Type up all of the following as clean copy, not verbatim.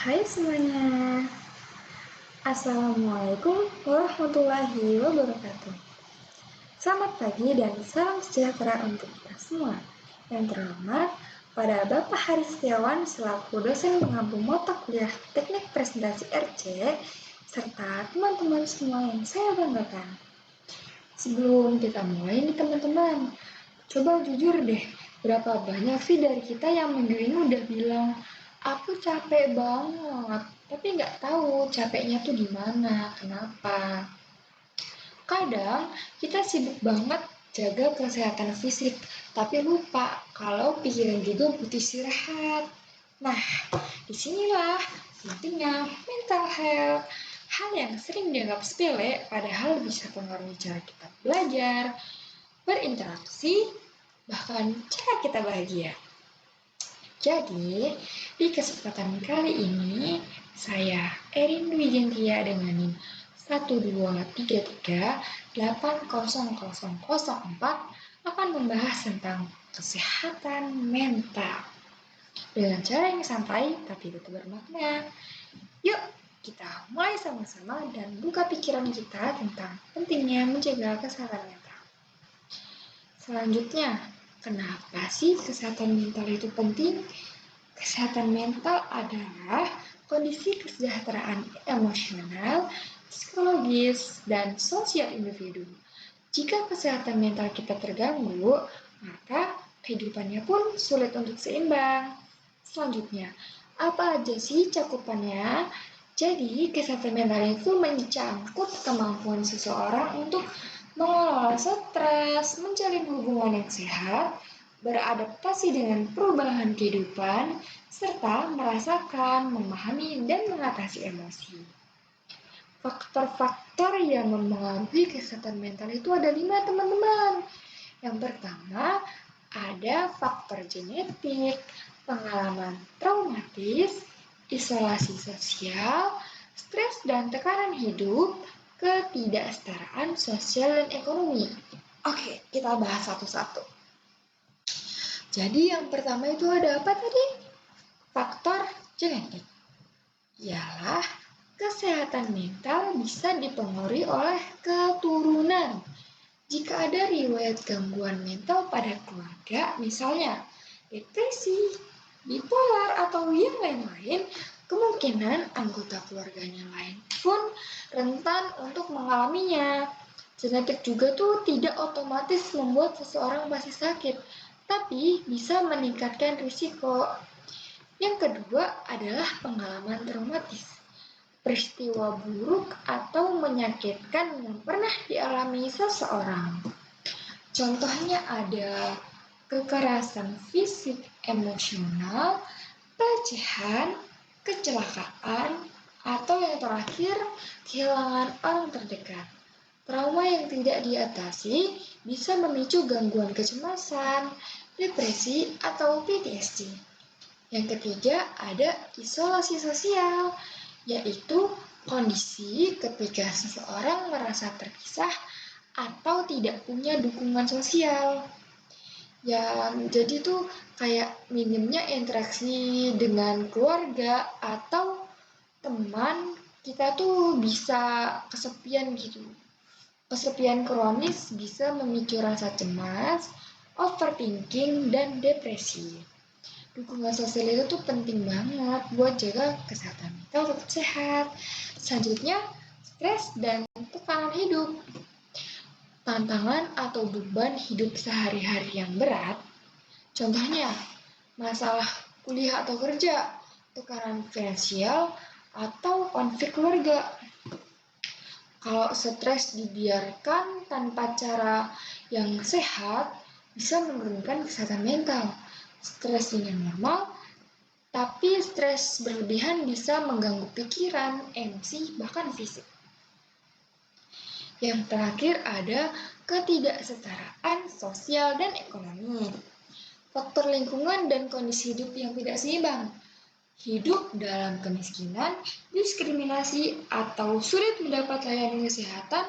Hai semuanya, Assalamualaikum warahmatullahi wabarakatuh. Selamat pagi dan salam sejahtera untuk kita semua. Yang terhormat, pada Bapak Hari Setiawan selaku dosen pengampu mata kuliah Teknik Presentasi RC, serta teman-teman semua yang saya banggakan. Sebelum kita mulai nih teman-teman, coba jujur deh, berapa banyak sih dari kita yang minggu ini udah bilang, aku capek banget, tapi nggak tahu capeknya tuh di mana, kenapa. Kadang kita sibuk banget jaga kesehatan fisik, tapi lupa kalau pikiran juga butuh istirahat. Nah, disinilah pentingnya mental health. Hal yang sering dianggap sepele, padahal bisa pengaruhi cara kita belajar, berinteraksi, bahkan cara kita bahagia. Jadi, di kesempatan kali ini, saya Erin Dwi Gentia dengan NIM 123380004 akan membahas tentang kesehatan mental dengan cara yang santai tapi tetap bermakna. Yuk, kita mulai sama-sama dan buka pikiran kita tentang pentingnya menjaga kesehatan mental. Selanjutnya, kenapa sih kesehatan mental itu penting? Kesehatan mental adalah kondisi kesejahteraan emosional, psikologis, dan sosial individu. Jika kesehatan mental kita terganggu, maka kehidupannya pun sulit untuk seimbang. Selanjutnya, apa aja sih cakupannya? Jadi, kesehatan mental itu mencangkut kemampuan seseorang untuk mengelola stres, menjalin hubungan yang sehat, beradaptasi dengan perubahan kehidupan, serta merasakan, memahami, dan mengatasi emosi. Faktor-faktor yang mempengaruhi kesehatan mental itu ada 5 teman-teman. Yang pertama, ada faktor genetik, pengalaman traumatis, isolasi sosial, stres dan tekanan hidup, ketidaksetaraan sosial dan ekonomi. Oke, kita bahas satu-satu. Jadi yang pertama itu ada apa tadi? Faktor genetik. Ialah kesehatan mental bisa dipengaruhi oleh keturunan. Jika ada riwayat gangguan mental pada keluarga, misalnya depresi, bipolar, atau yang lain-lain, kemungkinan anggota keluarganya lain pun rentan untuk mengalaminya. Genetik juga tuh tidak otomatis membuat seseorang pasti sakit, tapi bisa meningkatkan risiko. Yang kedua adalah pengalaman traumatis. Peristiwa buruk atau menyakitkan yang pernah dialami seseorang. Contohnya ada kekerasan fisik, emosional, pelecehan, kecelakaan, atau yang terakhir, kehilangan orang terdekat. Trauma yang tidak diatasi bisa memicu gangguan kecemasan, depresi, atau PTSD. Yang ketiga ada isolasi sosial, yaitu kondisi ketika seseorang merasa terpisah atau tidak punya dukungan sosial. Ya, jadi tuh kayak minimnya interaksi dengan keluarga atau teman, kita tuh bisa kesepian gitu. Kesepian kronis bisa memicu rasa cemas, overthinking, dan depresi. Dukungan sosial itu tuh penting banget buat jaga kesehatan mental tetap sehat. Selanjutnya, stres dan tekanan hidup. Tantangan atau beban hidup sehari-hari yang berat, contohnya masalah kuliah atau kerja, tekanan finansial, atau konflik keluarga. Kalau stres dibiarkan tanpa cara yang sehat, bisa menurunkan kesehatan mental. Stres ini normal, tapi stres berlebihan bisa mengganggu pikiran, emosi, bahkan fisik. Yang terakhir ada ketidaksetaraan sosial dan ekonomi. Faktor lingkungan dan kondisi hidup yang tidak seimbang. Hidup dalam kemiskinan, diskriminasi, atau sulit mendapat layanan kesehatan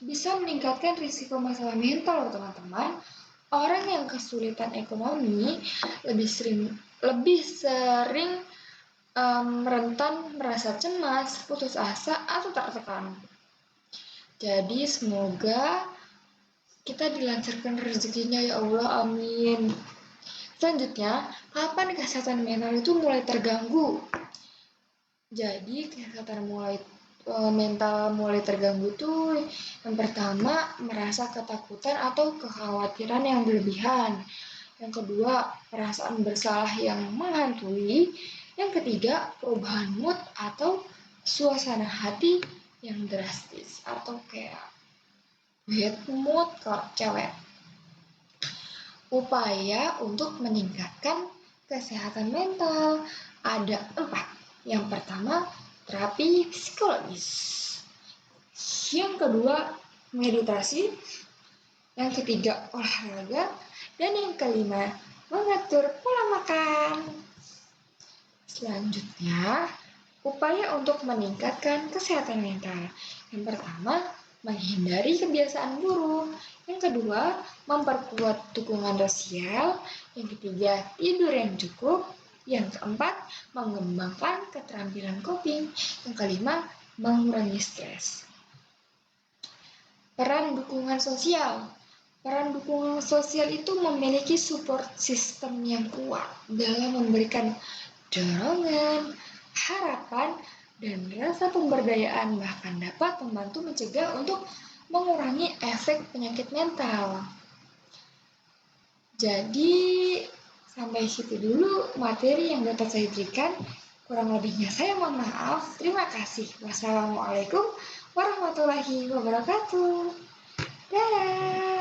bisa meningkatkan risiko masalah mental, teman-teman. Orang yang kesulitan ekonomi lebih sering rentan merasa cemas, putus asa, atau tertekan. Jadi semoga kita dilancarkan rezekinya ya Allah, amin. Selanjutnya, kapan kesehatan mental itu mulai terganggu? Jadi kesehatan mental mulai terganggu tuh yang pertama merasa ketakutan atau kekhawatiran yang berlebihan. Yang kedua, perasaan bersalah yang menghantui. Yang ketiga, perubahan mood atau suasana hati yang drastis atau kayak bad mood kalau cewek. Upaya untuk meningkatkan kesehatan mental ada 4. Yang pertama, terapi psikologis. Yang kedua, meditasi. Yang ketiga, olahraga. Dan yang kelima, mengatur pola makan. Selanjutnya, upaya untuk meningkatkan kesehatan mental. Yang pertama, menghindari kebiasaan buruk. Yang kedua, memperkuat dukungan sosial. Yang ketiga, tidur yang cukup. Yang keempat, mengembangkan keterampilan coping. Yang kelima, mengurangi stres. Peran dukungan sosial. Peran dukungan sosial itu memiliki support system yang kuat dalam memberikan dorongan, harapan, dan rasa pemberdayaan, bahkan dapat membantu mencegah untuk mengurangi efek penyakit mental. Jadi sampai situ dulu materi yang dapat saya berikan. Kurang lebihnya saya mohon maaf. Terima kasih. Wassalamualaikum warahmatullahi wabarakatuh. Dadah.